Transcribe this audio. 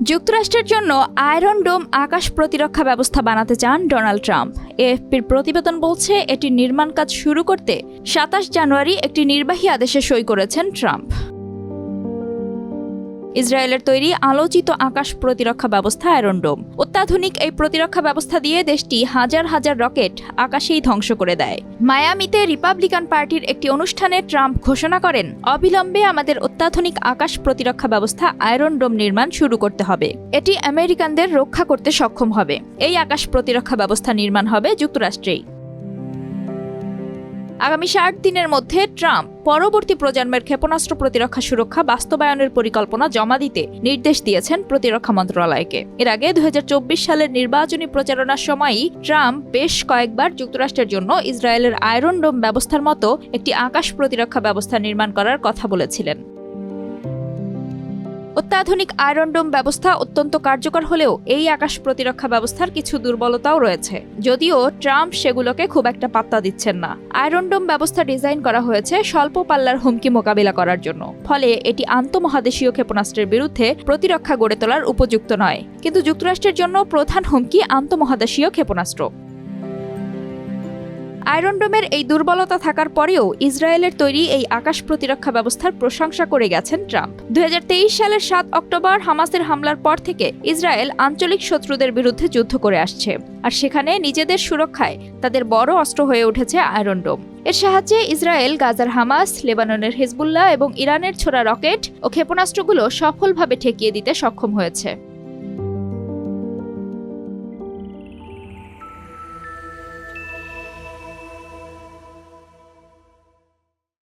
যুক্তরাষ্ট্রের জন্য আয়রন ডোম আকাশ প্রতিরক্ষা ব্যবস্থা বানাতে চান ডোনাল্ড ট্রাম্প। এএফপির প্রতিবেদন বলছে, এটির নির্মাণ কাজ শুরু করতে ২৭ জানুয়ারি একটি নির্বাহী আদেশে সই করেছেন ট্রাম্প। ইসরায়েলের তৈরি আলোচিত আকাশ প্রতিরক্ষা ব্যবস্থা আয়রন ডোম। অত্যাধুনিক এই প্রতিরক্ষা ব্যবস্থা দিয়ে দেশটি হাজার হাজার রকেট আকাশেই ধ্বংস করে দেয়। মায়ামিতে রিপাবলিকান পার্টির একটি অনুষ্ঠানে ট্রাম্প ঘোষণা করেন, অবিলম্বে আমাদের অত্যাধুনিক আকাশ প্রতিরক্ষা ব্যবস্থা আয়রন ডোম নির্মাণ শুরু করতে হবে। এটি আমেরিকানদের রক্ষা করতে সক্ষম হবে। এই আকাশ প্রতিরক্ষা ব্যবস্থা নির্মাণ হবে যুক্তরাষ্ট্রেই। আগামী ৬০ দিনের মধ্যে ট্রাম্প পরবর্তী প্রজন্মের ক্ষেপণাস্ত্র প্রতিরক্ষা সুরক্ষা বাস্তবায়নের পরিকল্পনা জমা দিতে নির্দেশ দিয়েছেন প্রতিরক্ষা মন্ত্রণালয়কে। এর আগে ২০২৪ সালের নির্বাচনী প্রচারণার সময়ই ট্রাম্প বেশ কয়েকবার যুক্তরাষ্ট্রের জন্য ইসরায়েলের আয়রন ডোম ব্যবস্থার মতো একটি আকাশ প্রতিরক্ষা ব্যবস্থা নির্মাণ করার কথা বলেছিলেন। অত্যাধুনিক আয়রন ডোম ব্যবস্থা অত্যন্ত কার্যকর হলেও এই আকাশ প্রতিরক্ষা ব্যবস্থার কিছু দুর্বলতাও রয়েছে, যদিও ট্রাম্প সেগুলোকে খুব একটা পাত্তা দিচ্ছেন না। আয়রন ডোম ব্যবস্থা ডিজাইন করা হয়েছে স্বল্প পাল্লার হুমকি মোকাবিলা করার জন্য, ফলে এটি আন্তঃমহাদেশীয় ক্ষেপণাস্ত্রের বিরুদ্ধে প্রতিরক্ষা গড়ে তোলার উপযুক্ত নয়। কিন্তু যুক্তরাষ্ট্রের জন্য প্রধান হুমকি আন্তঃমহাদেশীয় ক্ষেপণাস্ত্র। আয়রন ডোমের এই দুর্বলতা থাকার পরেও ইসরায়েলের তৈরি এই আকাশ প্রতিরক্ষা ব্যবস্থার প্রশংসা করে গেছেন ট্রাম্প। ২০২৩ সালের ৭ অক্টোবর হামাসের হামলার পর থেকে ইসরায়েল আঞ্চলিক শত্রুদের বিরুদ্ধে যুদ্ধ করে আসছে, আর সেখানে নিজেদের সুরক্ষায় তাদের বড় অস্ত্র হয়ে উঠেছে আয়রন ডোম। এর সাহায্যে ইসরায়েল গাজার হামাস, লেবাননের হিজবুল্লাহ এবং ইরানের ছোড়া রকেট ও ক্ষেপণাস্ত্রগুলো সফলভাবে ঠেকিয়ে দিতে সক্ষম হয়েছে।